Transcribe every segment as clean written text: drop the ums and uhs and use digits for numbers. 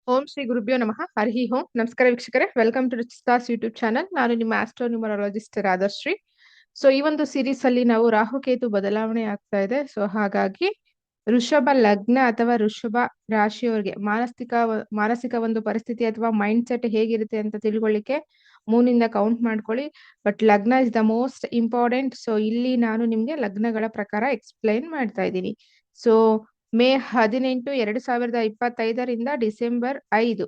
ಓಂ ಶ್ರೀ ಗುರುಭ್ಯೋ ನಮಃ ಹರಿ ಓಂ. ನಮಸ್ಕಾರ ವೀಕ್ಷಕರೇ, ವೆಲ್ಕಮ್ ಟು ರಿಚ್ತಾಸ್ ಯೂಟ್ಯೂಬ್ ಚಾನಲ್. ನಾನು ನಿಮ್ಮ ಆಸ್ಟ್ರೋ ನ್ಯೂಮರಾಲಜಿಸ್ಟ್ ರಾಧಶ್ರೀ. ಸೊ ಈ ಒಂದು ಸೀರೀಸ್ ಅಲ್ಲಿ ನಾವು ರಾಹುಕೇತು ಬದಲಾವಣೆ ಆಗ್ತಾ ಇದೆ. ಸೊ ಹಾಗಾಗಿ ಋಷಭ ಲಗ್ನ ಅಥವಾ ಋಷಭ ರಾಶಿಯವರಿಗೆ ಮಾನಸಿಕ ಒಂದು ಪರಿಸ್ಥಿತಿ ಅಥವಾ ಮೈಂಡ್ ಸೆಟ್ ಹೇಗಿರುತ್ತೆ ಅಂತ ತಿಳ್ಕೊಳ್ಳಿಕ್ಕೆ ಮೂನಿಂದ ಕೌಂಟ್ ಮಾಡ್ಕೊಳ್ಳಿ. ಬಟ್ ಲಗ್ನ is the most important. So ಇಲ್ಲಿ ನಾನು ನಿಮ್ಗೆ ಲಗ್ನಗಳ ಪ್ರಕಾರ ಎಕ್ಸ್ಪ್ಲೈನ್ ಮಾಡ್ತಾ ಇದ್ದೀನಿ. ಸೊ ಮೇ 18, 2025ರಿಂದ ಡಿಸೆಂಬರ್ 5,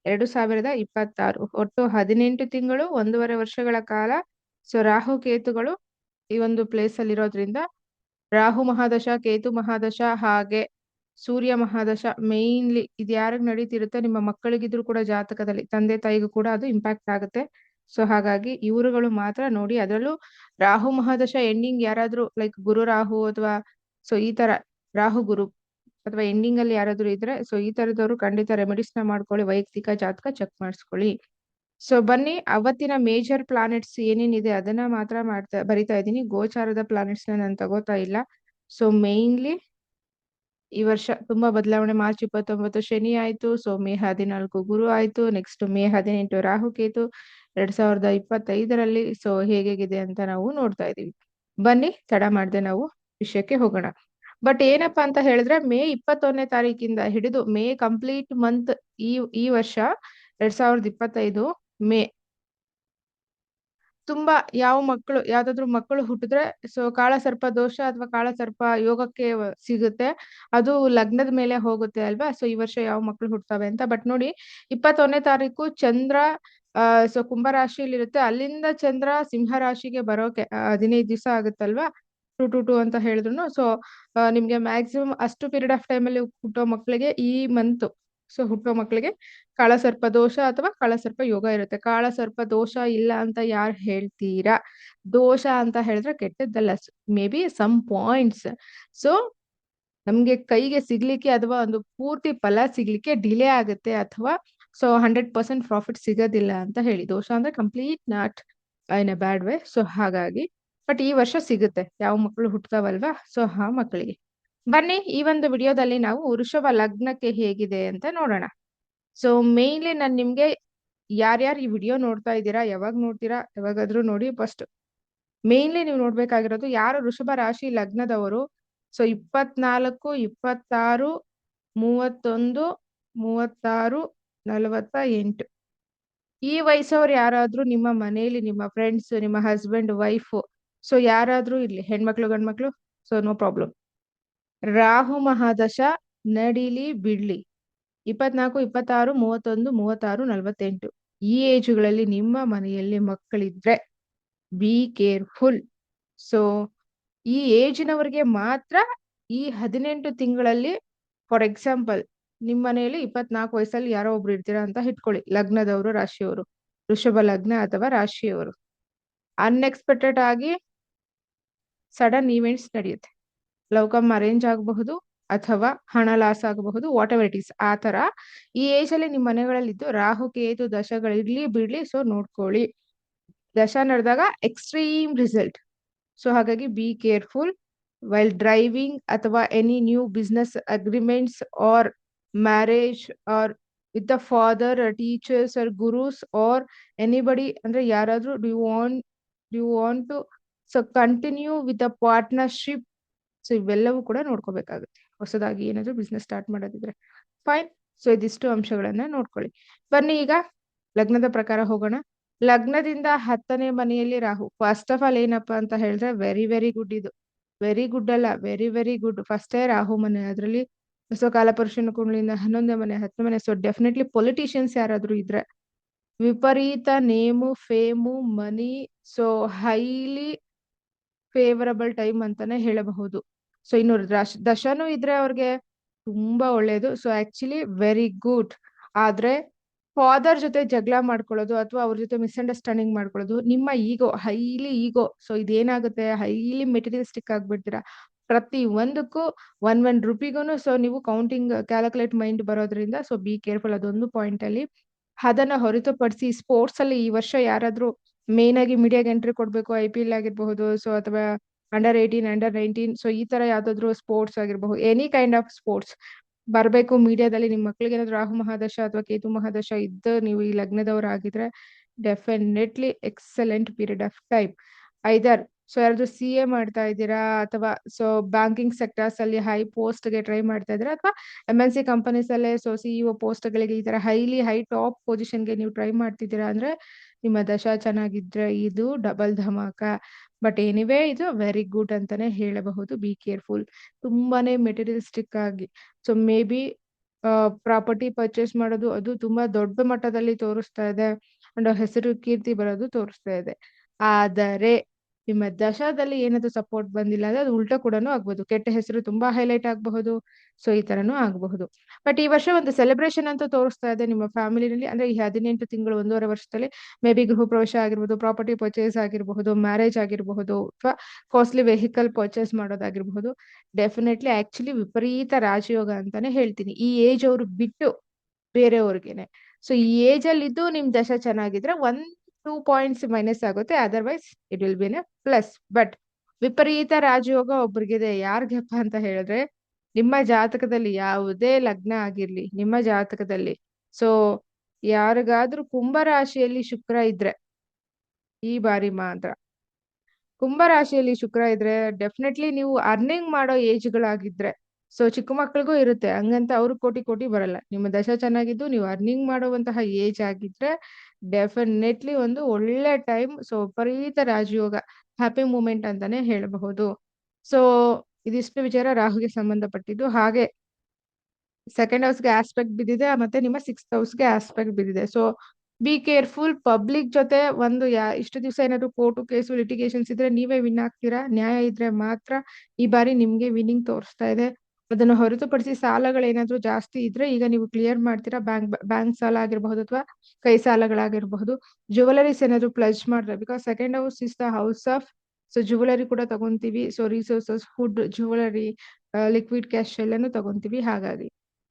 2026, ಒಟ್ಟು 18 ತಿಂಗಳು, 1.5 ವರ್ಷಗಳ ಕಾಲ. ಸೊ ರಾಹು ಕೇತುಗಳು ಈ ಒಂದು ಪ್ಲೇಸ್ ಅಲ್ಲಿ ಇರೋದ್ರಿಂದ ರಾಹು ಮಹಾದಶ, ಕೇತು ಮಹಾದಶ, ಹಾಗೆ ಸೂರ್ಯ ಮಹಾದಶ ಮೇನ್ಲಿ ಇದು ಯಾರಿಗ್ ನಡೀತಿರುತ್ತೆ, ನಿಮ್ಮ ಮಕ್ಕಳಿಗಿದ್ರು ಕೂಡ ಜಾತಕದಲ್ಲಿ ತಂದೆ ತಾಯಿಗೂ ಕೂಡ ಅದು ಇಂಪ್ಯಾಕ್ಟ್ ಆಗುತ್ತೆ. ಸೊ ಹಾಗಾಗಿ ಇವರುಗಳು ಮಾತ್ರ ನೋಡಿ. ಅದರಲ್ಲೂ ರಾಹು ಮಹಾದಶ ಎಂಡಿಂಗ್ ಯಾರಾದ್ರೂ ಲೈಕ್ ಗುರು ರಾಹು ಅಥವಾ ಸೊ ಈ ತರ ರಾಹು ಗುರು ಅಥವಾ ಎಂಡಿಂಗ್ ಅಲ್ಲಿ ಯಾರಾದ್ರೂ ಇದ್ರೆ ಸೊ ಈ ತರದವರು ಖಂಡಿತ ರೆಮಿಡೀಸ್ ನ ಮಾಡ್ಕೊಳ್ಳಿ, ವೈಯಕ್ತಿಕ ಜಾತಕ ಚೆಕ್ ಮಾಡಿಸ್ಕೊಳ್ಳಿ. ಸೊ ಬನ್ನಿ, ಅವತ್ತಿನ ಮೇಜರ್ ಪ್ಲಾನೆಟ್ಸ್ ಏನೇನಿದೆ ಅದನ್ನ ಮಾತ್ರ ಬರಿತಾ ಇದ್ದೀನಿ. ಗೋಚಾರದ ಪ್ಲಾನೆಟ್ಸ್ ನಾನು ತಗೋತಾ ಇಲ್ಲ. ಸೊ ಮೇನ್ಲಿ ಈ ವರ್ಷ ತುಂಬಾ ಬದಲಾವಣೆ. ಮಾರ್ಚ್ 29 ಶನಿ ಆಯ್ತು. ಸೊ ಮೇ 14 ಗುರು ಆಯ್ತು. ನೆಕ್ಸ್ಟ್ ಮೇ 18 ರಾಹು ಕೇತು 2025ರಲ್ಲಿ. ಸೊ ಹೇಗಿದೆ ಅಂತ ನಾವು ನೋಡ್ತಾ ಇದೀವಿ. ಬನ್ನಿ, ತಡ ಮಾಡದೆ ನಾವು ವಿಷಯಕ್ಕೆ ಹೋಗೋಣ. ಬಟ್ ಏನಪ್ಪಾ ಅಂತ ಹೇಳಿದ್ರೆ, ಮೇ 21ನೇ ತಾರೀಕಿಂದ ಹಿಡಿದು ಮೇ ಕಂಪ್ಲೀಟ್ ಮಂತ್, ಈ ವರ್ಷ 2025 ಮೇ ತುಂಬಾ ಯಾವ್ದಾದ್ರು ಮಕ್ಕಳು ಹುಟ್ಟಿದ್ರೆ ಸೊ ಕಾಳಸರ್ಪ ದೋಷ ಅಥವಾ ಕಾಳಸರ್ಪ ಯೋಗಕ್ಕೆ ಸಿಗುತ್ತೆ. ಅದು ಲಗ್ನದ ಮೇಲೆ ಹೋಗುತ್ತೆ ಅಲ್ವಾ. ಸೊ ಈ ವರ್ಷ ಯಾವ ಮಕ್ಕಳು ಹುಟ್ಟುತ್ತವೆ ಅಂತ. ಬಟ್ ನೋಡಿ, 21ನೇ ತಾರೀಕು ಚಂದ್ರ ಸೊ ಕುಂಭ ರಾಶಿಯಲ್ಲಿ ಇರುತ್ತೆ. ಅಲ್ಲಿಂದ ಚಂದ್ರ ಸಿಂಹ ರಾಶಿಗೆ ಬರೋಕೆ 15 ದಿವಸ ಆಗುತ್ತಲ್ವಾ. 2 ಅಂತ ಹೇಳಿದ್ರು. ಸೊ ನಿಮ್ಗೆ ಮ್ಯಾಕ್ಸಿಮಮ್ ಅಷ್ಟು ಪೀರಿಯಡ್ ಆಫ್ ಟೈಮ್ ಅಲ್ಲಿ ಹುಟ್ಟೋ ಮಕ್ಕಳಿಗೆ ಈ ಮಂತ್ ಸೊ ಹುಟ್ಟೋ ಮಕ್ಕಳಿಗೆ ಕಾಳಸರ್ಪ ದೋಷ ಅಥವಾ ಕಾಳಸರ್ಪ ಯೋಗ ಇರುತ್ತೆ. ಕಾಳಸರ್ಪ ದೋಷ ಇಲ್ಲ ಅಂತ ಯಾರು ಹೇಳ್ತೀರಾ? ದೋಷ ಅಂತ ಹೇಳಿದ್ರೆ ಕೆಟ್ಟದ್ದಲ್ಲ, maybe some points. So ನಮ್ಗೆ ಕೈಗೆ ಸಿಗ್ಲಿಕ್ಕೆ ಅಥವಾ ಒಂದು ಪೂರ್ತಿ ಫಲ ಸಿಗ್ಲಿಕ್ಕೆ ಡಿಲೇ ಆಗುತ್ತೆ, ಅಥವಾ ಸೊ 100% ಪ್ರಾಫಿಟ್ ಸಿಗೋದಿಲ್ಲ ಅಂತ ಹೇಳಿ. ದೋಷ ಅಂದ್ರೆ complete not in a bad way. So ಹಾಗಾಗಿ ಬಟ್ ಈ ವರ್ಷ ಸಿಗುತ್ತೆ ಯಾವ ಮಕ್ಕಳು ಹುಟ್ಟತಾವಲ್ವಾ. ಸೊ ಆ ಮಕ್ಕಳಿಗೆ ಬನ್ನಿ, ಈ ಒಂದು ವಿಡಿಯೋದಲ್ಲಿ ನಾವು ವೃಷಭ ಲಗ್ನಕ್ಕೆ ಹೇಗಿದೆ ಅಂತ ನೋಡೋಣ. ಸೊ ಮೇನ್ಲಿ ನಾನು ನಿಮ್ಗೆ ಯಾರ್ಯಾರು ಈ ವಿಡಿಯೋ ನೋಡ್ತಾ ಇದ್ದೀರಾ, ಯಾವಾಗ ನೋಡ್ತೀರಾ, ಯಾವಾಗಾದ್ರೂ ನೋಡಿ. ಫಸ್ಟ್ ಮೇನ್ಲಿ ನೀವು ನೋಡ್ಬೇಕಾಗಿರೋದು ಯಾರು ವೃಷಭ ರಾಶಿ ಲಗ್ನದವರು. ಸೊ 24, 26, 31, 36, 48 ಈ ವಯಸ್ಸವ್ರು ಯಾರಾದ್ರೂ ನಿಮ್ಮ ಮನೆಯಲ್ಲಿ, ನಿಮ್ಮ ಫ್ರೆಂಡ್ಸ್, ನಿಮ್ಮ ಹಸ್ಬೆಂಡ್, ವೈಫ್, ಸೊ ಯಾರಾದ್ರೂ ಇರ್ಲಿ, ಹೆಣ್ಮಕ್ಳು ಗಂಡ್ಮಕ್ಳು, ಸೊ ನೋ ಪ್ರಾಬ್ಲಮ್. ರಾಹು ಮಹಾದಶ ನಡಿಲಿ ಬಿಡ್ಲಿ 24, 26, 31, 36, 48 ಈ ಏಜುಗಳಲ್ಲಿ ನಿಮ್ಮ ಮನೆಯಲ್ಲಿ ಮಕ್ಕಳಿದ್ರೆ ಬಿ ಕೇರ್ಫುಲ್. ಸೊ ಈ ಏಜಿನವರಿಗೆ ಮಾತ್ರ ಈ 18 ತಿಂಗಳಲ್ಲಿ, ಫಾರ್ ಎಕ್ಸಾಂಪಲ್ ನಿಮ್ಮ ಮನೆಯಲ್ಲಿ 24 ವಯಸ್ಸಲ್ಲಿ ಯಾರೋ ಒಬ್ರು ಇರ್ತೀರಾ ಅಂತ ಇಟ್ಕೊಳ್ಳಿ, ಲಗ್ನದವರು, ರಾಶಿಯವರು, ವೃಷಭ ಲಗ್ನ ಅಥವಾ ರಾಶಿಯವರು. ಅನ್ಎಕ್ಸ್ಪೆಕ್ಟೆಡ್ ಆಗಿ ಸಡನ್ ಈವೆಂಟ್ಸ್ ನಡೆಯುತ್ತೆ. ಲವ್ ಕಮ್ ಅರೇಂಜ್ ಆಗಬಹುದು ಅಥವಾ ಹಣ ಲಾಸ್ ಆಗಬಹುದು, ವಾಟ್ ಎವರ್ ಇಟ್ ಈಸ್. ಆ ತರ ಈ ಏಜ್ ಅಲ್ಲಿ ನಿಮ್ಮ ಮನೆಗಳಲ್ಲಿದ್ದು ರಾಹು ಕೇತು ದಶಗಳಿರ್ಲಿ ಬಿಡ್ಲಿ, ಸೊ ನೋಡ್ಕೊಳ್ಳಿ. ದಶ ನಡೆದಾಗ ಎಕ್ಸ್ಟ್ರೀಮ್ ರಿಸಲ್ಟ್. ಸೊ ಹಾಗಾಗಿ ಬಿ ಕೇರ್ಫುಲ್ ವೈಲ್ ಡ್ರೈವಿಂಗ್ ಅಥವಾ any new business agreements or marriage or with the father, teachers or gurus or anybody. ಅಂದ್ರೆ ಯಾರಾದ್ರೂ do want to so continue with a partnership. So ಇವೆಲ್ಲವೂ ಕೂಡ ನೋಡ್ಕೋಬೇಕಾಗುತ್ತೆ. ಹೊಸದಾಗಿ ಏನಾದ್ರು business start ಮಾಡೋದಿದ್ರೆ ಫೈನ್. ಸೊ ಇದಿಷ್ಟು ಅಂಶಗಳನ್ನ ನೋಡ್ಕೊಳ್ಳಿ. ಬನ್ನಿ ಈಗ ಲಗ್ನದ ಪ್ರಕಾರ ಹೋಗೋಣ. ಲಗ್ನದಿಂದ 10ನೇ ಮನೆಯಲ್ಲಿ ರಾಹು. ಫಸ್ಟ್ ಆಫ್ ಆಲ್ ಏನಪ್ಪಾ ಅಂತ ಹೇಳಿದ್ರೆ, ವೆರಿ ವೆರಿ ಗುಡ್. ಇದು ವೆರಿ ಗುಡ್ ಅಲ್ಲ, ವೆರಿ ವೆರಿ ಗುಡ್. ಫಸ್ಟೇ ರಾಹು ಮನೆ, ಅದರಲ್ಲಿ ಸೊ ಕಾಲಪುರುಷನ ಕುಂಡ್ಲಿಂದ 11ನೇ ಮನೆ, 10ನೇ ಮನೆ. ಸೊ ಡೆಫಿನೆಟ್ಲಿ ಪೊಲಿಟಿಷಿಯನ್ಸ್ ಯಾರಾದ್ರೂ ಇದ್ರೆ ವಿಪರೀತ name, fame, money, so highly favourable time ಅಂತಾನೆ ಹೇಳಬಹುದು. ಸೊ ಇನ್ನು ದಶನೂ ಇದ್ರೆ ಅವ್ರಿಗೆ ತುಂಬಾ ಒಳ್ಳೇದು. So actually very good. ಆದ್ರೆ ಫಾದರ್ ಜೊತೆ ಜಗಳ ಮಾಡ್ಕೊಳ್ಳೋದು ಅಥವಾ ಅವ್ರ ಜೊತೆ ಮಿಸ್ಅಂಡರ್ಸ್ಟ್ಯಾಂಡಿಂಗ್ ಮಾಡ್ಕೊಳ್ಳೋದು, ನಿಮ್ಮ ಈಗೋ, ಹೈಲಿ ಈಗೋ. ಸೊ ಇದೇನಾಗುತ್ತೆ, ಹೈಲಿ ಮೆಟೀರಿಯಲಿಸ್ಟಿಕ್ ಆಗ್ಬಿಡ್ತೀರಾ. ಪ್ರತಿ ಒಂದಕ್ಕೂ ಒನ್ ರುಪಿಗೂನು ಸೊ ನೀವು ಕೌಂಟಿಂಗ್, ಕ್ಯಾಲ್ಕುಲೇಟ್ ಮೈಂಡ್ ಬರೋದ್ರಿಂದ ಸೊ ಬಿ ಕೇರ್ಫುಲ್. ಅದೊಂದು ಪಾಯಿಂಟ್ ಅಲ್ಲಿ. ಅದನ್ನ ಹೊರತುಪಡಿಸಿ ಸ್ಪೋರ್ಟ್ಸ್ ಅಲ್ಲಿ ಈ ವರ್ಷ ಯಾರಾದ್ರೂ ಮೇನ್ ಆಗಿ ಮೀಡಿಯಾಗೆ ಎಂಟ್ರಿ ಕೊಡ್ಬೇಕು, IPL ಆಗಿರಬಹುದು, ಸೊ ಅಥವಾ ಅಂಡರ್ 18, ಅಂಡರ್ 19, ಸೊ ಈ ತರ ಯಾವ್ದಾದ್ರು ಸ್ಪೋರ್ಟ್ಸ್ ಆಗಿರಬಹುದು, ಎನಿ ಕೈಂಡ್ ಆಫ್ ಸ್ಪೋರ್ಟ್ಸ್, ಬರ್ಬೇಕು ಮೀಡಿಯಾದಲ್ಲಿ. ನಿಮ್ ಮಕ್ಳಿಗೆ ಏನಾದ್ರು ರಾಹು ಮಹಾದಶ ಅಥವಾ ಕೇತು ಮಹಾದಶ ಇದ್ದು ನೀವು ಈ ಲಗ್ನದವರಾಗಿದ್ರೆ definitely excellent period of time. Either so ಯಾರಾದ್ರೂ CA ಮಾಡ್ತಾ ಇದ್ದೀರಾ, ಅಥವಾ ಸೊ ಬ್ಯಾಂಕಿಂಗ್ ಸೆಕ್ಟರ್ಸ್ ಅಲ್ಲಿ ಹೈ ಪೋಸ್ಟ್ ಗೆ ಟ್ರೈ ಮಾಡ್ತಾ ಇದ್ದೀರಾ, ಅಥವಾ MNC ಕಂಪನೀಸ್ ಅಲ್ಲೇ ಸೊ CEO ಪೋಸ್ಟ್ ಗಳಿಗೆ ಈ ತರ ಹೈ ಟಾಪ್ ಪೊಸಿಷನ್ ಗೆ ನೀವು ಟ್ರೈ ಮಾಡ್ತಿದ್ದೀರಾ ಅಂದ್ರೆ ನಿಮ್ಮ ದಶ ಚೆನ್ನಾಗಿದ್ರೆ ಇದು ಡಬಲ್ ಧಮಾಕ. ಬಟ್ ಎನಿವೇ ಇದು ವೆರಿ ಗುಡ್ ಅಂತಾನೆ ಹೇಳಬಹುದು. Be careful. ತುಂಬಾನೇ ಮೆಟೀರಿಯಲಿಸ್ಟಿಕ್ ಆಗಿ so may be property purchase ಮಾಡೋದು ಅದು ತುಂಬಾ ದೊಡ್ಡ ಮಟ್ಟದಲ್ಲಿ ತೋರಿಸ್ತಾ ಇದೆ, ಅಂಡ್ ಹೆಸರು ಕೀರ್ತಿ ಬರೋದು ತೋರಿಸ್ತಾ ಇದೆ. ಆದರೆ ನಿಮ್ಮ ದಶದಲ್ಲಿ ಏನಾದ್ರು ಸಪೋರ್ಟ್ ಬಂದಿಲ್ಲ ಅಂದ್ರೆ ಅದು ಉಲ್ಟಾ ಕೂಡ ಆಗ್ಬಹುದು. ಕೆಟ್ಟ ಹೆಸರು ತುಂಬಾ ಹೈಲೈಟ್ ಆಗಬಹುದು. ಸೊ ಈ ತರನೂ ಆಗಬಹುದು. ಬಟ್ ಈ ವರ್ಷ ಒಂದು ಸೆಲೆಬ್ರೇಷನ್ ಅಂತ ತೋರಿಸ್ತಾ ಇದೆ ನಿಮ್ಮ ಫ್ಯಾಮಿಲಿನಲ್ಲಿ. ಅಂದ್ರೆ ಈ 18 ತಿಂಗಳು 1.5 ವರ್ಷದಲ್ಲಿ ಮೇ ಬಿ ಗೃಹ ಪ್ರವೇಶ ಆಗಿರ್ಬೋದು, ಪ್ರಾಪರ್ಟಿ ಪರ್ಚೇಸ್ ಆಗಿರಬಹುದು, ಮ್ಯಾರೇಜ್ ಆಗಿರಬಹುದು, ಅಥವಾ ಕಾಸ್ಟ್ಲಿ ವೆಹಿಕಲ್ ಪರ್ಚೇಸ್ ಮಾಡೋದಾಗಿರ್ಬಹುದು. ಡೆಫಿನೆಟ್ಲಿ ಆಕ್ಚುಲಿ ವಿಪರೀತ ರಾಜಯೋಗ ಅಂತಾನೆ ಹೇಳ್ತೀನಿ ಈ ಏಜ್ ಅವರು ಬಿಟ್ಟು ಬೇರೆಯವ್ರಿಗೆನೆ. ಸೊ ಈ ಏಜ್ ಅಲ್ಲಿ ಇದ್ದು ನಿಮ್ ದಶ ಚೆನ್ನಾಗಿದ್ರೆ 1-2 ಪಾಯಿಂಟ್ಸ್ ಮೈನಸ್ ಆಗುತ್ತೆ, otherwise it will be plus. But ವಿಪರೀತ ರಾಜಯೋಗ ಒಬ್ರಿಗಿದೆ. ಯಾರಿಗಪ್ಪ ಅಂತ ಹೇಳಿದ್ರೆ ನಿಮ್ಮ ಜಾತಕದಲ್ಲಿ ಯಾವುದೇ ಲಗ್ನ ಆಗಿರ್ಲಿ, ನಿಮ್ಮ ಜಾತಕದಲ್ಲಿ ಸೊ ಯಾರಿಗಾದ್ರೂ ಕುಂಭ ರಾಶಿಯಲ್ಲಿ ಶುಕ್ರ ಇದ್ರೆ ಈ ಬಾರಿ ಮಾತ್ರ, ಕುಂಭ ರಾಶಿಯಲ್ಲಿ ಶುಕ್ರ ಇದ್ರೆ ಡೆಫಿನೆಟ್ಲಿ ನೀವು ಅರ್ನಿಂಗ್ ಮಾಡೋ ಏಜ್ಗಳಾಗಿದ್ರೆ, ಸೊ ಚಿಕ್ಕ ಮಕ್ಳಿಗೂ ಇರುತ್ತೆ ಹಂಗಂತ ಅವ್ರು ಕೋಟಿ ಕೋಟಿ ಬರಲ್ಲ. ನಿಮ್ಮ ದಶ ಚೆನ್ನಾಗಿದ್ದು ನೀವು ಅರ್ನಿಂಗ್ ಮಾಡುವಂತಹ ಏಜ್ ಆಗಿದ್ರೆ ಡೆಫಿನೆಟ್ಲಿ ಒಂದು ಒಳ್ಳೆ ಟೈಮ್. ಸೊ ವಿಪರೀತ ರಾಜಯೋಗ, ಹ್ಯಾಪಿ ಮೂಮೆಂಟ್ ಅಂತಾನೆ ಹೇಳಬಹುದು. ಸೊ ಇದಿಷ್ಟು ವಿಚಾರ ರಾಹುಗೆ ಸಂಬಂಧಪಟ್ಟಿದ್ದು. ಹಾಗೆ ಸೆಕೆಂಡ್ ಹೌಸ್ಗೆ ಆಸ್ಪೆಕ್ಟ್ ಬಿದ್ದಿದೆ, ಮತ್ತೆ ನಿಮ್ಮ 6th ಹೌಸ್ಗೆ ಆಸ್ಪೆಕ್ಟ್ ಬಿದ್ದಿದೆ. So be careful. ಪಬ್ಲಿಕ್ ಜೊತೆ ಒಂದು ಇಷ್ಟು ದಿವಸ ಏನಾದ್ರು ಕೋರ್ಟು ಕೇಸು ಲಿಟಿಗೇಷನ್ಸ್ ಇದ್ರೆ ನೀವೇ ವಿನ್ ಆಗ್ತೀರಾ. ನ್ಯಾಯ ಇದ್ರೆ ಮಾತ್ರ ಈ ಬಾರಿ ನಿಮ್ಗೆ ವಿನ್ನಿಂಗ್ ತೋರಿಸ್ತಾ ಇದೆ. ಅದನ್ನು ಹೊರತುಪಡಿಸಿ ಸಾಲಗಳೇನಾದ್ರೂ ಜಾಸ್ತಿ ಇದ್ರೆ ಈಗ ನೀವು ಕ್ಲಿಯರ್ ಮಾಡ್ತೀರಾ. ಬ್ಯಾಂಕ್ ಸಾಲ ಆಗಿರಬಹುದು ಅಥವಾ ಕೈ ಸಾಲಗಳಾಗಿರಬಹುದು. ಜುವೆಲರೀಸ್ ಏನಾದ್ರು ಪ್ಲಜ್ ಮಾಡಿದ್ರೆ, because second house is the house of so jewellery ಕೂಡ ತಗೊಂತೀವಿ. So resources, food, jewellery, liquid cash ಎಲ್ಲಾನು ತಗೊಂತೀವಿ. ಹಾಗಾಗಿ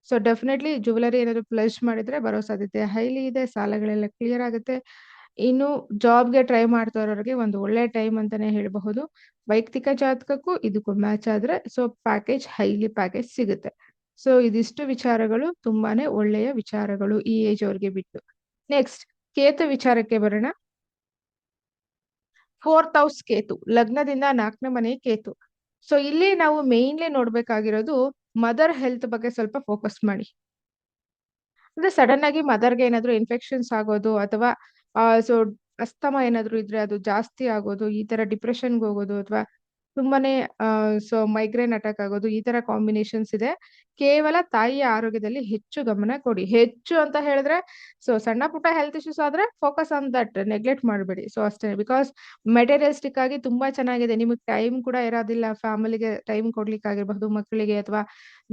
ಸೊ ಡೆಫಿನೆಟ್ಲಿ ಜುವೆಲರಿ ಏನಾದ್ರು ಪ್ಲಜ್ ಮಾಡಿದ್ರೆ ಬರೋ ಸಾಧ್ಯತೆ ಹೈಲಿ ಇದೆ. ಸಾಲಗಳೆಲ್ಲ ಕ್ಲಿಯರ್ ಆಗುತ್ತೆ. ಇನ್ನು ಜಾಬ್ಗೆ ಟ್ರೈ ಮಾಡ್ತಾ ಇರೋರಿಗೆ ಒಂದು ಒಳ್ಳೆ ಟೈಮ್ ಅಂತಾನೆ ಹೇಳಬಹುದು. ವೈಯಕ್ತಿಕ ಜಾತಕಕ್ಕೂ ಇದಕ್ಕೂ ಮ್ಯಾಚ್ ಆದ್ರೆ ಸೊ ಹೈಲಿ ಪ್ಯಾಕೇಜ್ ಸಿಗುತ್ತೆ. ಸೊ ಇದಿಷ್ಟು ವಿಚಾರಗಳು ತುಂಬಾನೇ ಒಳ್ಳೆಯ ವಿಚಾರಗಳು ಈ ಏಜ್ ಅವ್ರಿಗೆ ಬಿಟ್ಟು. ನೆಕ್ಸ್ಟ್ ಕೇತು ವಿಚಾರಕ್ಕೆ ಬರೋಣ. 4th ಹೌಸ್ ಕೇತು, ಲಗ್ನದಿಂದ 4ನೇ ಮನೆ ಕೇತು. ಸೊ ಇಲ್ಲಿ ನಾವು ಮೇನ್ಲಿ ನೋಡ್ಬೇಕಾಗಿರೋದು ಮದರ್ ಹೆಲ್ತ್ ಬಗ್ಗೆ ಸ್ವಲ್ಪ ಫೋಕಸ್ ಮಾಡಿ. ಅಂದ್ರೆ ಸಡನ್ ಆಗಿ ಮದರ್ಗೆ ಏನಾದ್ರು ಇನ್ಫೆಕ್ಷನ್ಸ್ ಆಗೋದು, ಅಥವಾ ಸೊ ಅಸ್ತಮ ಏನಾದ್ರು ಇದ್ರೆ ಅದು ಜಾಸ್ತಿ ಆಗೋದು, ಈ ತರ ಡಿಪ್ರೆಷನ್ಗೆ ಹೋಗೋದು, ಅಥವಾ ತುಂಬಾನೇ ಸೊ ಮೈಗ್ರೇನ್ ಅಟ್ಯಾಕ್ ಆಗೋದು, ಈ ತರ ಕಾಂಬಿನೇಷನ್ಸ್ ಇದೆ. ಕೇವಲ ತಾಯಿಯ ಆರೋಗ್ಯದಲ್ಲಿ ಹೆಚ್ಚು ಗಮನ ಕೊಡಿ. ಹೆಚ್ಚು ಅಂತ ಹೇಳಿದ್ರೆ ಸೊ ಸಣ್ಣ ಪುಟ್ಟ ಹೆಲ್ತ್ ಇಶ್ಯೂಸ್ ಆದ್ರೆ ಫೋಕಸ್ ಆನ್ ದಟ್, ನೆಗ್ಲೆಕ್ಟ್ ಮಾಡಬೇಡಿ. ಸೊ ಅಷ್ಟೇ. ಬಿಕಾಸ್ ಮೆಟೀರಿಯಲಿಸ್ಟಿಕ್ ಆಗಿ ತುಂಬಾ ಚೆನ್ನಾಗಿದೆ. ನಿಮಗೆ ಟೈಮ್ ಕೂಡ ಇರೋದಿಲ್ಲ ಫ್ಯಾಮಿಲಿಗೆ ಟೈಮ್ ಕೊಡ್ಲಿಕ್ಕೆ ಆಗಿರಬಹುದು, ಮಕ್ಕಳಿಗೆ ಅಥವಾ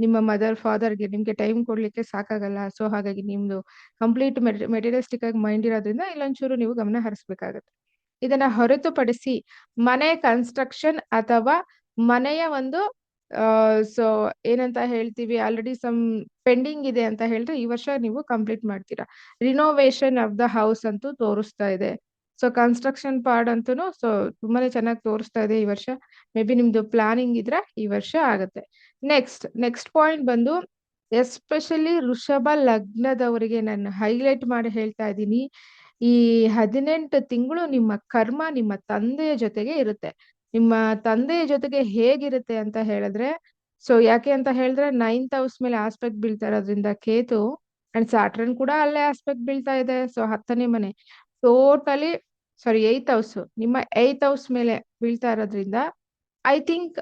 ನಿಮ್ಮ ಮದರ್ ಫಾದರ್ಗೆ ನಿಮ್ಗೆ ಟೈಮ್ ಕೊಡ್ಲಿಕ್ಕೆ ಸಾಕಾಗಲ್ಲ. ಸೊ ಹಾಗಾಗಿ ನಿಮ್ದು ಕಂಪ್ಲೀಟ್ ಮೆಟೀರಿಯಲಿಸ್ಟಿಕ್ ಆಗಿ ಮೈಂಡ್ ಇರೋದ್ರಿಂದ ಇಲ್ಲೊಂಚೂರು ನೀವು ಗಮನ ಹರಿಸ್ಬೇಕಾಗತ್ತೆ. ಇದನ್ನ ಹೊರತುಪಡಿಸಿ ಮನೆ ಕನ್ಸ್ಟ್ರಕ್ಷನ್ ಅಥವಾ ಮನೆಯ ಒಂದು ಸೊ ಏನಂತ ಹೇಳ್ತೀವಿ, ಆಲ್ರೆಡಿ ಸಮ್ ಪೆಂಡಿಂಗ್ ಇದೆ ಅಂತ ಹೇಳಿದ್ರೆ ಈ ವರ್ಷ ನೀವು ಕಂಪ್ಲೀಟ್ ಮಾಡ್ತೀರಾ. ರಿನೋವೇಷನ್ ಆಫ್ ದ ಹೌಸ್ ಅಂತೂ ತೋರಿಸ್ತಾ ಇದೆ. ಸೊ ಕನ್ಸ್ಟ್ರಕ್ಷನ್ ಪಾರ್ಟ್ ಅಂತೂ ಸೊ ತುಂಬಾನೇ ಚೆನ್ನಾಗಿ ತೋರಿಸ್ತಾ ಇದೆ ಈ ವರ್ಷ. ಮೇ ಬಿ ನಿಮ್ದು ಪ್ಲಾನಿಂಗ್ ಇದ್ರೆ ಈ ವರ್ಷ ಆಗುತ್ತೆ. ನೆಕ್ಸ್ಟ್ ಪಾಯಿಂಟ್ ಬಂದು ಎಸ್ಪೆಷಲಿ ವೃಷಭ ಲಗ್ನದವರಿಗೆ ನಾನು ಹೈಲೈಟ್ ಮಾಡಿ ಹೇಳ್ತಾ ಇದ್ದೀನಿ. ಈ 18 ತಿಂಗಳು ನಿಮ್ಮ ಕರ್ಮ ನಿಮ್ಮ ತಂದೆಯ ಜೊತೆಗೆ ಇರುತ್ತೆ. ನಿಮ್ಮ ತಂದೆಯ ಜೊತೆಗೆ ಹೇಗಿರುತ್ತೆ ಅಂತ ಹೇಳಿದ್ರೆ, ಸೊ ಯಾಕೆ ಅಂತ ಹೇಳಿದ್ರೆ 9th ಹೌಸ್ ಮೇಲೆ ಆಸ್ಪೆಕ್ಟ್ ಬೀಳ್ತಾ ಇರೋದ್ರಿಂದ ಕೇತು, ಅಂಡ್ ಸ್ಯಾಟರ್ನ್ ಕೂಡ ಅಲ್ಲೇ ಆಸ್ಪೆಕ್ಟ್ ಬೀಳ್ತಾ ಇದೆ. ಸೊ 10ನೇ ಮನೆ ಟೋಟಲಿ, ಸಾರಿ 8th ಹೌಸ್, ನಿಮ್ಮ 8th ಹೌಸ್ ಮೇಲೆ ಬೀಳ್ತಾ ಇರೋದ್ರಿಂದ ಐ ಥಿಂಕ್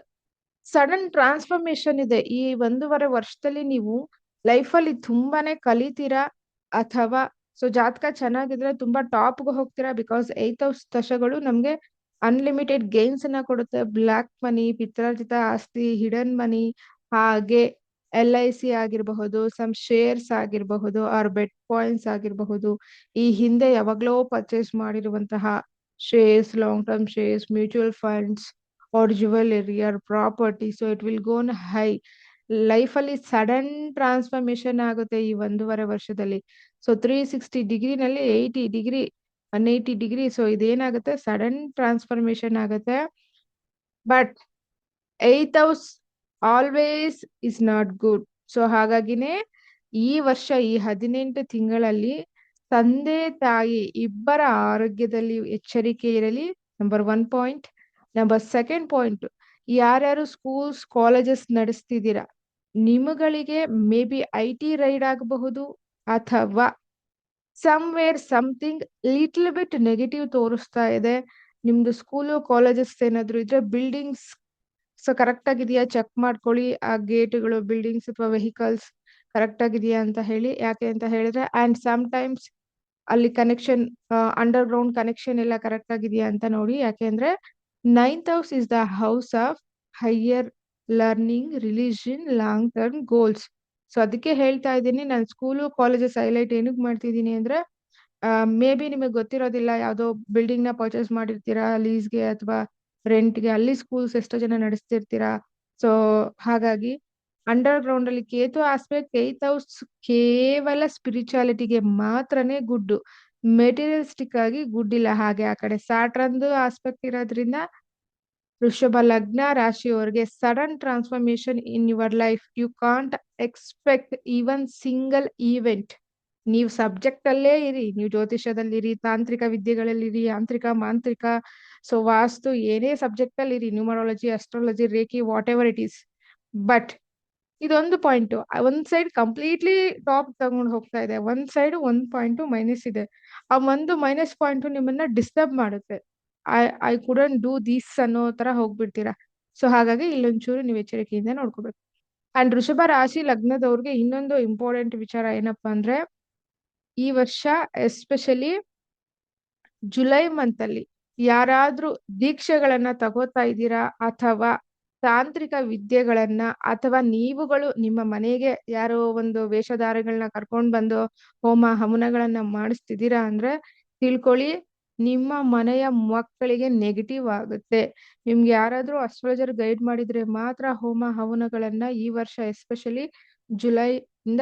ಸಡನ್ ಟ್ರಾನ್ಸ್ಫಾರ್ಮೇಶನ್ ಇದೆ. ಈ 1.5 ವರ್ಷದಲ್ಲಿ ನೀವು ಲೈಫಲ್ಲಿ ತುಂಬಾನೇ ಕಲಿತೀರಾ, ಅಥವಾ ಸೊ ಜಾತಕ ಚೆನ್ನಾಗಿದ್ರೆ ತುಂಬಾ ಟಾಪ್ಗೆ ಹೋಗ್ತೀರಾ. ಬಿಕಾಸ್ 8th ಹೌಸ್ ದಶಗಳು ನಮ್ಗೆ ಅನ್ಲಿಮಿಟೆಡ್ ಗೇನ್ಸ್ ಅನ್ನ ಕೊಡುತ್ತೆ. ಬ್ಲ್ಯಾಕ್ ಮನಿ, ಪಿತ್ರಾರ್ಜಿತ ಆಸ್ತಿ, ಹಿಡನ್ ಮನಿ, ಹಾಗೆ LIC ಆಗಿರಬಹುದು, ಸಮ್ ಶೇರ್ಸ್ ಆಗಿರಬಹುದು, ಆರ್ ಬೆಟ್ ಕಾಯಿನ್ಸ್ ಆಗಿರಬಹುದು, ಈ ಹಿಂದೆ ಯಾವಾಗ್ಲೋ ಪರ್ಚೇಸ್ ಮಾಡಿರುವಂತಹ shares, long term shares, mutual funds, or jewelry or property. So it will go on high. ಲೈಫಲ್ಲಿ ಸಡನ್ ಟ್ರಾನ್ಸ್ಫಾರ್ಮೇಶನ್ ಆಗುತ್ತೆ ಈ 1.5 ವರ್ಷದಲ್ಲಿ. ಸೊ 360 ಡಿಗ್ರಿನಲ್ಲಿ 80 ಡಿಗ್ರಿ, 180 ಡಿಗ್ರಿ. ಸೊ ಇದೇನಾಗುತ್ತೆ, ಸಡನ್ ಟ್ರಾನ್ಸ್ಫಾರ್ಮೇಶನ್ ಆಗುತ್ತೆ. But 8th house always is not good. So ಹಾಗಾಗಿನೇ ಈ ವರ್ಷ ಈ 18 ತಿಂಗಳಲ್ಲಿ ತಂದೆ ತಾಯಿ ಇಬ್ಬರ ಆರೋಗ್ಯದಲ್ಲಿ ಎಚ್ಚರಿಕೆ ಇರಲಿ. Number 1 point. ನಂಬರ್ 2 ಪಾಯಿಂಟ್, ಯಾರ್ಯಾರು ಸ್ಕೂಲ್ಸ್ ಕಾಲೇಜಸ್ ನಡೆಸ್ತಿದ್ದೀರಾ, ನಿಮಗಳಿಗೆ ಮೇ ಬಿ IT ರೈಡ್ ಆಗಬಹುದು, ಅಥವಾ somewhere something little bit negative ತೋರಿಸ್ತಾ ಇದೆ. ನಿಮ್ದು ಸ್ಕೂಲು ಕಾಲೇಜಸ್ ಏನಾದ್ರು ಇದ್ರೆ ಬಿಲ್ಡಿಂಗ್ಸ್ ಸೊ ಕರೆಕ್ಟ್ ಆಗಿದೆಯಾ ಚೆಕ್ ಮಾಡ್ಕೊಳ್ಳಿ. ಆ ಗೇಟ್ಗಳು, ಬಿಲ್ಡಿಂಗ್ಸ್ ಅಥವಾ ವೆಹಿಕಲ್ಸ್ ಕರೆಕ್ಟ್ ಆಗಿದೆಯಾ ಅಂತ ಹೇಳಿ. ಯಾಕೆ ಅಂತ ಹೇಳಿದ್ರೆ ಅಂಡ್ ಸಮ್ ಟೈಮ್ಸ್ ಅಲ್ಲಿ ಕನೆಕ್ಷನ್, ಅಂಡರ್ ಗ್ರೌಂಡ್ ಕನೆಕ್ಷನ್ ಎಲ್ಲ ಕರೆಕ್ಟ್ ಆಗಿದೆಯಾ ಅಂತ ನೋಡಿ. ಯಾಕೆಂದ್ರೆ 9th house is the house of higher learning, religion, long term goals. So ಅದಕ್ಕೆ ಹೇಳ್ತಾ ಇದ್ದೀನಿ, ನಾನು ಸ್ಕೂಲು ಕಾಲೇಜಸ್ ಹೈಲೈಟ್ ಏನಕ್ಕೆ ಮಾಡ್ತಿದ್ದೀನಿ ಅಂದ್ರೆ, ಮೇ ಬಿ ನಿಮಗೆ ಗೊತ್ತಿರೋದಿಲ್ಲ, ಯಾವುದೋ ಬಿಲ್ಡಿಂಗ್ ನ ಪರ್ಚೇಸ್ ಮಾಡಿರ್ತೀರಾ ಲೀಸ್ಗೆ ಅಥವಾ ರೆಂಟ್ಗೆ, ಅಲ್ಲಿ ಸ್ಕೂಲ್ಸ್ ಎಷ್ಟೋ ಜನ ನಡೆಸ್ತಿರ್ತೀರಾ. ಸೊ ಹಾಗಾಗಿ ಅಂಡರ್ ಗ್ರೌಂಡ್ ಅಲ್ಲಿ ಕೇತು ಆಸ್ಪೆಕ್ಟ್ 8th ಹೌಸ್ ಕೇವಲ ಸ್ಪಿರಿಚುಯಾಲಿಟಿಗೆ ಮಾತ್ರನೇ ಗುಡ್, ಮೆಟೀರಿಯಲಿಸ್ಟಿಕ್ ಆಗಿ ಗುಡ್ ಇಲ್ಲ. ಹಾಗೆ ಆ ಕಡೆ ಸ್ಯಾಟ್ರನ್ದು ಆಸ್ಪೆಕ್ಟ್ ಇರೋದ್ರಿಂದ ವೃಷಭ ಲಗ್ನ ರಾಶಿಯವರಿಗೆ sudden transformation in your life. You can't expect even single event. ನೀವು ಸಬ್ಜೆಕ್ಟ್ ಅಲ್ಲೇ ಇರಿ, ನೀವು ಜ್ಯೋತಿಷ್ಯದಲ್ಲಿರಿ, ತಾಂತ್ರಿಕ ವಿದ್ಯೆಗಳಲ್ಲಿರಿ, ಯಾಂತ್ರಿಕ, ಮಾಂತ್ರಿಕ, ಸೊ ವಾಸ್ತು, ಏನೇ ಸಬ್ಜೆಕ್ಟ್ ಅಲ್ಲಿ ಇರಿ, numerology, astrology, reiki, what ever it is. But ಇದೊಂದು ಪಾಯಿಂಟ್, ಒಂದ್ ಸೈಡ್ ಕಂಪ್ಲೀಟ್ಲಿ ಟಾಪ್ ತಗೊಂಡು ಹೋಗ್ತಾ ಇದೆ, ಒಂದ್ ಸೈಡ್ 1 ಪಾಯಿಂಟ್ ಮೈನಸ್ ಇದೆ. ಆ ಒಂದು ಮೈನಸ್ ಪಾಯಿಂಟ್ ನಿಮ್ಮನ್ನ ಡಿಸ್ಟರ್ಬ್ ಮಾಡುತ್ತೆ. ಐ ಕುಡಂಟ್ ಡೂ ದಿಸ್ ಅನ್ನೋ ತರ ಹೋಗ್ಬಿಡ್ತೀರಾ. ಸೊ ಹಾಗಾಗಿ ಇಲ್ಲೊಂಚೂರು ನೀವು ಎಚ್ಚರಿಕೆಯಿಂದ ನೋಡ್ಕೋಬೇಕು. ಅಂಡ್ ವೃಷಭ ರಾಶಿ ಲಗ್ನದವ್ರಿಗೆ ಇನ್ನೊಂದು ಇಂಪಾರ್ಟೆಂಟ್ ವಿಚಾರ ಏನಪ್ಪಾ ಅಂದ್ರೆ, ಈ ವರ್ಷ ಎಸ್ಪೆಷಲಿ ಜುಲೈ ಮಂತ್ ಅಲ್ಲಿ ಯಾರಾದ್ರೂ ದೀಕ್ಷೆಗಳನ್ನ ತಗೋತಾ ಇದ್ದೀರಾ, ಅಥವಾ ತಾಂತ್ರಿಕ ವಿದ್ಯೆಗಳನ್ನ, ಅಥವಾ ನೀವುಗಳು ನಿಮ್ಮ ಮನೆಗೆ ಯಾರೋ ಒಂದು ವೇಷಧಾರೆಗಳನ್ನ ಕರ್ಕೊಂಡ್ ಬಂದು ಹೋಮ ಹವನಗಳನ್ನ ಮಾಡಿಸ್ತಿದ್ದೀರಾ ಅಂದ್ರೆ ತಿಳ್ಕೊಳ್ಳಿ, ನಿಮ್ಮ ಮನೆಯ ಮಕ್ಕಳಿಗೆ ನೆಗೆಟಿವ್ ಆಗುತ್ತೆ. ನಿಮ್ಗೆ ಯಾರಾದ್ರೂ ಅಸ್ಟ್ರಾಲಜರ್ ಗೈಡ್ ಮಾಡಿದ್ರೆ ಮಾತ್ರ ಹೋಮ ಹವನಗಳನ್ನ ಈ ವರ್ಷ ಎಸ್ಪೆಷಲಿ ಜುಲೈ ಇಂದ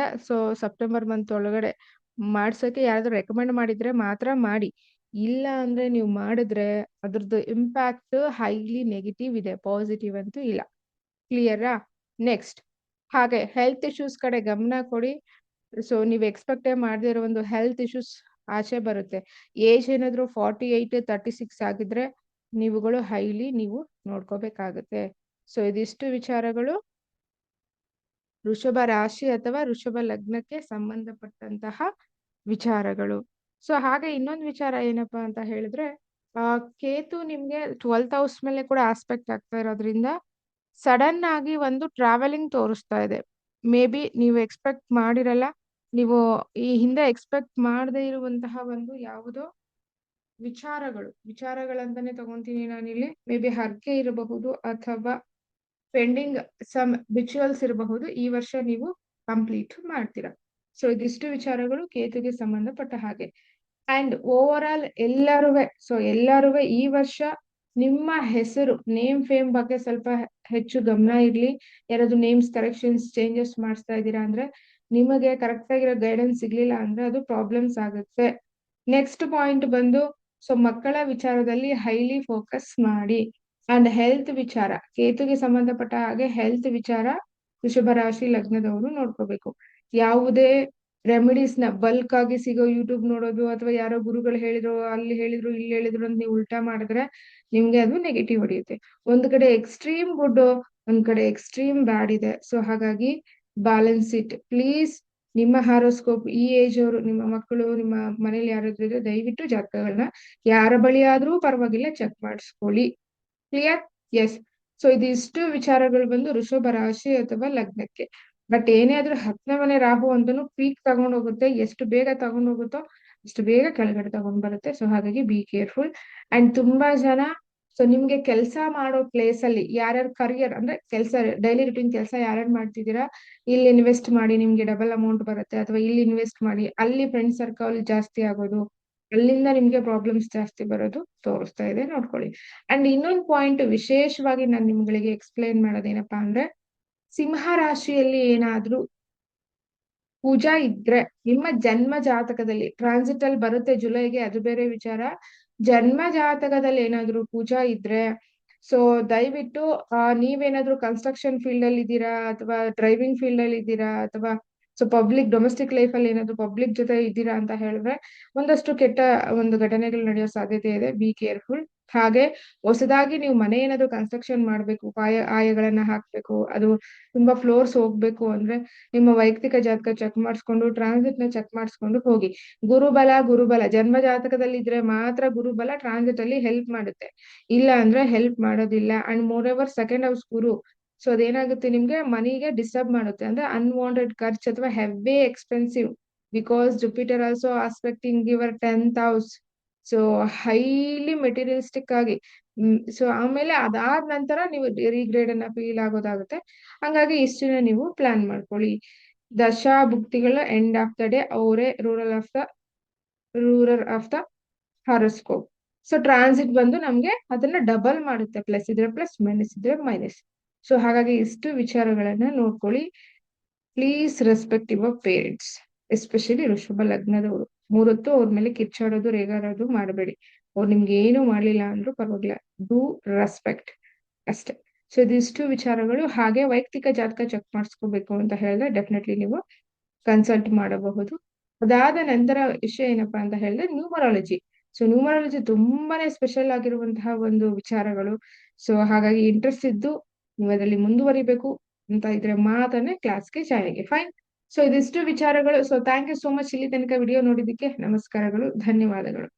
ಸೆಪ್ಟೆಂಬರ್ ಮಂತ್ ಒಳಗಡೆ ಮಾಡ್ಸೋಕೆ ಯಾರಾದ್ರೂ ರೆಕಮೆಂಡ್ ಮಾಡಿದ್ರೆ ಮಾತ್ರ ಮಾಡಿ. ಇಲ್ಲ ಅಂದ್ರೆ ನೀವು ಮಾಡಿದ್ರೆ ಅದ್ರದ್ದು ಇಂಪ್ಯಾಕ್ಟ್ ಹೈಲಿ ನೆಗೆಟಿವ್ ಇದೆ, ಪಾಸಿಟಿವ್ ಅಂತೂ ಇಲ್ಲ. ಕ್ಲಿಯರಾ? ನೆಕ್ಸ್ಟ್, ಹಾಗೆ ಹೆಲ್ತ್ ಇಶ್ಯೂಸ್ ಕಡೆ ಗಮನ ಕೊಡಿ. ಸೊ ನೀವು ಎಕ್ಸ್ಪೆಕ್ಟೇ ಮಾಡದೇ ಇರೋ ಒಂದು ಹೆಲ್ತ್ ಇಶ್ಯೂಸ್ ಆಚೆ ಬರುತ್ತೆ. ಏಜ್ ಏನಾದ್ರು 48, 36 ಆಗಿದ್ರೆ ನೀವುಗಳು ಹೈಲಿ ನೀವು ನೋಡ್ಕೋಬೇಕಾಗುತ್ತೆ. ಸೊ ಇದಿಷ್ಟು ವಿಚಾರಗಳು ವೃಷಭ ರಾಶಿ ಅಥವಾ ವೃಷಭ ಲಗ್ನಕ್ಕೆ ಸಂಬಂಧಪಟ್ಟಂತಹ ವಿಚಾರಗಳು. ಸೊ ಹಾಗೆ ಇನ್ನೊಂದು ವಿಚಾರ ಏನಪ್ಪಾ ಅಂತ ಹೇಳಿದ್ರೆ, ಕೇತು ನಿಮ್ಗೆ 12th ಹೌಸ್ ಮೇಲೆ ಕೂಡ ಆಸ್ಪೆಕ್ಟ್ ಆಗ್ತಾ ಇರೋದ್ರಿಂದ ಸಡನ್ ಆಗಿ ಒಂದು ಟ್ರಾವೆಲಿಂಗ್ ತೋರಿಸ್ತಾ ಇದೆ. ಮೇ ಬಿ ನೀವು ಎಕ್ಸ್ಪೆಕ್ಟ್ ಮಾಡಿರಲ್ಲ, ನೀವು ಈ ಹಿಂದೆ ಎಕ್ಸ್ಪೆಕ್ಟ್ ಮಾಡದೇ ಇರುವಂತಹ ಒಂದು ಯಾವುದೋ ವಿಚಾರಗಳಂತಾನೆ ತಗೊಂತೀನಿ ನಾನಿಲ್ಲಿ. ಮೇ ಬಿ ಹರಕೆ ಇರಬಹುದು, ಅಥವಾ ಪೆಂಡಿಂಗ್ ಸಮ್ ರಿಚುವಲ್ಸ್ ಇರಬಹುದು, ಈ ವರ್ಷ ನೀವು ಕಂಪ್ಲೀಟ್ ಮಾಡ್ತೀರಾ. ಸೊ ಇದಿಷ್ಟು ವಿಚಾರಗಳು ಕೇತುಗೆ ಸಂಬಂಧಪಟ್ಟ ಹಾಗೆ. ಅಂಡ್ ಓವರ್ ಆಲ್ ಎಲ್ಲಾರುವೆ ಈ ವರ್ಷ ನಿಮ್ಮ ಹೆಸರು, ನೇಮ್ ಫೇಮ್ ಬಗ್ಗೆ ಸ್ವಲ್ಪ ಹೆಚ್ಚು ಗಮನ ಇರ್ಲಿ. ಯಾರಾದ್ರೂ ನೇಮ್ಸ್ ಕರೆಕ್ಷನ್ಸ್ ಚೇಂಜಸ್ ಮಾಡಿಸ್ತಾ ಇದ್ದೀರಾ ಅಂದ್ರೆ ನಿಮಗೆ ಕರೆಕ್ಟ್ ಆಗಿರೋ ಗೈಡೆನ್ಸ್ ಸಿಗ್ಲಿಲ್ಲ ಅಂದ್ರೆ ಅದು ಪ್ರಾಬ್ಲಮ್ಸ್ ಆಗುತ್ತೆ. ನೆಕ್ಸ್ಟ್ ಪಾಯಿಂಟ್ ಬಂದು, ಸೊ ಮಕ್ಕಳ ವಿಚಾರದಲ್ಲಿ ಹೈಲಿ ಫೋಕಸ್ ಮಾಡಿ. ಅಂಡ್ ಹೆಲ್ತ್ ವಿಚಾರ, ಕೇತುಗೆ ಸಂಬಂಧಪಟ್ಟ ಹಾಗೆ ಹೆಲ್ತ್ ವಿಚಾರ ವೃಷಭ ರಾಶಿ ಲಗ್ನದವರು ನೋಡ್ಕೋಬೇಕು. ಯಾವುದೇ ರೆಮಿಡೀಸ್ ನ ಬಲ್ಕ್ ಆಗಿ ಸಿಗೋ ಯೂಟ್ಯೂಬ್ ನೋಡೋದು, ಅಥವಾ ಯಾರೋ ಗುರುಗಳು ಹೇಳಿದ್ರು, ಅಲ್ಲಿ ಹೇಳಿದ್ರು, ಇಲ್ಲಿ ಹೇಳಿದ್ರು ಅಂತ ನೀವು ಉಲ್ಟಾ ಮಾಡಿದ್ರೆ ನಿಮ್ಗೆ ಅದು ನೆಗೆಟಿವ್ ಹೊಡೆಯುತ್ತೆ. ಒಂದ್ ಕಡೆ ಎಕ್ಸ್ಟ್ರೀಮ್ ಗುಡ್, ಒಂದ್ ಕಡೆ ಎಕ್ಸ್ಟ್ರೀಮ್ ಬ್ಯಾಡ್ ಇದೆ. ಸೊ ಹಾಗಾಗಿ ಬ್ಯಾಲೆನ್ಸ್ ಇಟ್ ಪ್ಲೀಸ್. ನಿಮ್ಮ ಹಾರೋಸ್ಕೋಪ್ ಈ ಏಜ್ ಅವರು, ನಿಮ್ಮ ಮಕ್ಕಳು, ನಿಮ್ಮ ಮನೇಲಿ ಯಾರಾದ್ರೂ ಇದ್ರೆ ದಯವಿಟ್ಟು ಜಾತಕಗಳನ್ನ ಯಾರ ಬಳಿ ಆದ್ರೂ ಪರವಾಗಿಲ್ಲ ಚೆಕ್ ಮಾಡಿಸ್ಕೊಳ್ಳಿ. ಕ್ಲಿಯರ್? ಎಸ್. ಸೊ ಇದಿಷ್ಟು ವಿಚಾರಗಳು ಬಂದು ವೃಷಭ ರಾಶಿ ಅಥವಾ ಲಗ್ನಕ್ಕೆ. ಬಟ್ ಏನೇ ಆದ್ರೂ 10ನೇ ಮನೆ ರಾಹು ಅಂತೂ ಪೀಕ್ ತಗೊಂಡ್ ಹೋಗುತ್ತೆ. ಎಷ್ಟು ಬೇಗ ತಗೊಂಡ್ ಹೋಗುತ್ತೋ ಅಷ್ಟು ಬೇಗ ಕೆಳಗಡೆ ತಗೊಂಡ್ ಬರುತ್ತೆ. ಸೊ ಹಾಗಾಗಿ ಬಿ ಕೇರ್ಫುಲ್. ಅಂಡ್ ತುಂಬಾ ಜನ, ಸೊ ನಿಮ್ಗೆ ಕೆಲಸ ಮಾಡೋ ಪ್ಲೇಸ್ ಅಲ್ಲಿ ಯಾರ್ಯಾರು ಕರಿಯರ್ ಅಂದ್ರೆ ಕೆಲಸ, ಡೈಲಿ ರುಟೀನ್ ಕೆಲಸ ಯಾರ್ಯಾರು ಮಾಡ್ತಿದ್ದೀರಾ, ಇಲ್ಲಿ ಇನ್ವೆಸ್ಟ್ ಮಾಡಿ ನಿಮ್ಗೆ ಡಬಲ್ ಅಮೌಂಟ್ ಬರುತ್ತೆ, ಅಥವಾ ಇಲ್ಲಿ ಇನ್ವೆಸ್ಟ್ ಮಾಡಿ ಅಲ್ಲಿ ಫ್ರೆಂಡ್ ಸರ್ಕಲ್ ಜಾಸ್ತಿ ಆಗೋದು, ಅಲ್ಲಿಂದ ನಿಮ್ಗೆ ಪ್ರಾಬ್ಲಮ್ಸ್ ಜಾಸ್ತಿ ಬರೋದು ತೋರಿಸ್ತಾ ಇದೆ, ನೋಡ್ಕೊಳ್ಳಿ. ಅಂಡ್ ಇನ್ನೊಂದು ಪಾಯಿಂಟ್ ವಿಶೇಷವಾಗಿ ನಾನು ನಿಮ್ಗಳಿಗೆ ಎಕ್ಸ್ಪ್ಲೈನ್ ಮಾಡೋದೇನಪ್ಪಾ ಅಂದ್ರೆ, ಸಿಂಹ ರಾಶಿಯಲ್ಲಿ ಏನಾದ್ರೂ ಪೂಜಾ ಇದ್ರೆ ನಿಮ್ಮ ಜನ್ಮ ಜಾತಕದಲ್ಲಿ, ಟ್ರಾನ್ಸಿಟ್ ಅಲ್ಲಿ ಬರುತ್ತೆ ಜುಲೈಗೆ, ಅದು ಬೇರೆ ವಿಚಾರ. ಜನ್ಮ ಜಾತಕದಲ್ಲಿ ಏನಾದ್ರೂ ಪೂಜಾ ಇದ್ರೆ ಸೊ ದಯವಿಟ್ಟು ನೀವೇನಾದ್ರೂ ಕನ್ಸ್ಟ್ರಕ್ಷನ್ ಫೀಲ್ಡ್ ಅಲ್ಲಿ ಇದ್ದೀರಾ ಅಥವಾ ಡ್ರೈವಿಂಗ್ ಫೀಲ್ಡ್ ಅಲ್ಲಿ ಇದ್ದೀರಾ ಅಥವಾ ಸೊ ಪಬ್ಲಿಕ್ ಡೊಮೆಸ್ಟಿಕ್ ಲೈಫ್ ಅಲ್ಲಿ ಏನಾದ್ರು ಪಬ್ಲಿಕ್ ಜೊತೆ ಇದ್ದೀರಾ ಅಂತ ಹೇಳಿದ್ರೆ ಒಂದಷ್ಟು ಕೆಟ್ಟ ಒಂದು ಘಟನೆಗಳು ನಡೆಯೋ ಸಾಧ್ಯತೆ ಇದೆ. Be careful. ಹಾಗೆ ಹೊಸದಾಗಿ ನೀವು ಮನೆ ಏನಾದ್ರು ಕನ್ಸ್ಟ್ರಕ್ಷನ್ ಮಾಡ್ಬೇಕು, ಆಯಗಳನ್ನ ಹಾಕ್ಬೇಕು, ಅದು ತುಂಬಾ ಫ್ಲೋರ್ಸ್ ಹೋಗ್ಬೇಕು ಅಂದ್ರೆ ನಿಮ್ಮ ವೈಯಕ್ತಿಕ ಜಾತಕ ಚೆಕ್ ಮಾಡಿಸ್ಕೊಂಡು ಟ್ರಾನ್ಸಿಟ್ ನ ಚೆಕ್ ಮಾಡಿಸ್ಕೊಂಡು ಹೋಗಿ. ಗುರುಬಲ ಜನ್ಮ ಜಾತಕದಲ್ಲಿ ಇದ್ರೆ ಮಾತ್ರ ಗುರುಬಲ ಟ್ರಾನ್ಸಿಟ್ ಅಲ್ಲಿ ಹೆಲ್ಪ್ ಮಾಡುತ್ತೆ, ಇಲ್ಲ ಅಂದ್ರೆ ಹೆಲ್ಪ್ ಮಾಡೋದಿಲ್ಲ. And moreover second house Guru, so ಅದೇನಾಗುತ್ತೆ ನಿಮ್ಗೆ ಮನಿಗೆ ಡಿಸ್ಟರ್ಬ್ ಮಾಡುತ್ತೆ, ಅಂದ್ರೆ ಅನ್ವಾಂಟೆಡ್ ಖರ್ಚು ಅಥವಾ heavy expensive, because Jupiter also aspecting your 10th house. So highly materialistic ಆಗಿ ಸೊ ಆಮೇಲೆ ಅದಾದ ನಂತರ ನೀವು ರಿಗ್ರೇಡ್ ಅನ್ನ ಫೀಲ್ ಆಗೋದಾಗುತ್ತೆ. ಹಂಗಾಗಿ ಇಷ್ಟನ್ನ ನೀವು ಪ್ಲಾನ್ ಮಾಡ್ಕೊಳ್ಳಿ. ದಶಾ ಭುಕ್ತಿಗಳ ಎಂಡ್ ಆಫ್ ದ ಡೇ ಅವರೇ ruler of the horoscope. So transit ಬಂದು ನಮ್ಗೆ ಅದನ್ನ ಡಬಲ್ ಮಾಡುತ್ತೆ, ಪ್ಲಸ್ ಇದ್ರೆ ಪ್ಲಸ್ ಮೈನಸ್ ಇದ್ರೆ ಮೈನಸ್. ಸೊ ಹಾಗಾಗಿ ಇಷ್ಟು ವಿಚಾರಗಳನ್ನ ನೋಡ್ಕೊಳ್ಳಿ. Please respect your parents, especially ವೃಷಭ ಲಗ್ನದವರು. ಮೂರೊತ್ತು ಅವ್ರ ಮೇಲೆ ಕಿರ್ಚಾಡೋದು ರೇಗಾಡೋದು ಮಾಡಬೇಡಿ. ಅವ್ರು ನಿಮ್ಗೆ ಏನು ಮಾಡ್ಲಿಲ್ಲ ಅಂದ್ರೂ ಪರವಾಗಿಲ್ಲ, ಡೂ ರೆಸ್ಪೆಕ್ಟ್ ಅಷ್ಟೇ. ಸೊ ಇದಿಷ್ಟು ವಿಚಾರಗಳು. ಹಾಗೆ ವೈಯಕ್ತಿಕ ಜಾತಕ ಚೆಕ್ ಮಾಡಿಸ್ಕೋಬೇಕು ಅಂತ ಹೇಳಿದ್ರೆ ಡೆಫಿನೆಟ್ಲಿ ನೀವು ಕನ್ಸಲ್ಟ್ ಮಾಡಬಹುದು. ಅದಾದ ನಂತರ ವಿಷಯ ಏನಪ್ಪಾ ಅಂತ ಹೇಳಿದ್ರೆ ನ್ಯೂಮರಾಲಜಿ. ಸೊ ನ್ಯೂಮರಾಲಜಿ ತುಂಬಾನೇ ಸ್ಪೆಷಲ್ ಆಗಿರುವಂತಹ ಒಂದು ವಿಚಾರಗಳು. ಸೊ ಹಾಗಾಗಿ ಇಂಟ್ರೆಸ್ಟ್ ಇದ್ದು ನೀವು ಅದರಲ್ಲಿ ಮುಂದುವರಿಬೇಕು ಅಂತ ಇದ್ರೆ ಮಾತನ್ನೇ ಕ್ಲಾಸ್ಗೆ ಜಾಯಿನ್. ಫೈನ್. ಸೊ ಇದಿಷ್ಟು ವಿಚಾರಗಳು. So thank you so much ಇಲ್ಲಿ ತನಕ ವಿಡಿಯೋ ನೋಡಿದ್ದಕ್ಕೆ. ನಮಸ್ಕಾರಗಳು, ಧನ್ಯವಾದಗಳು.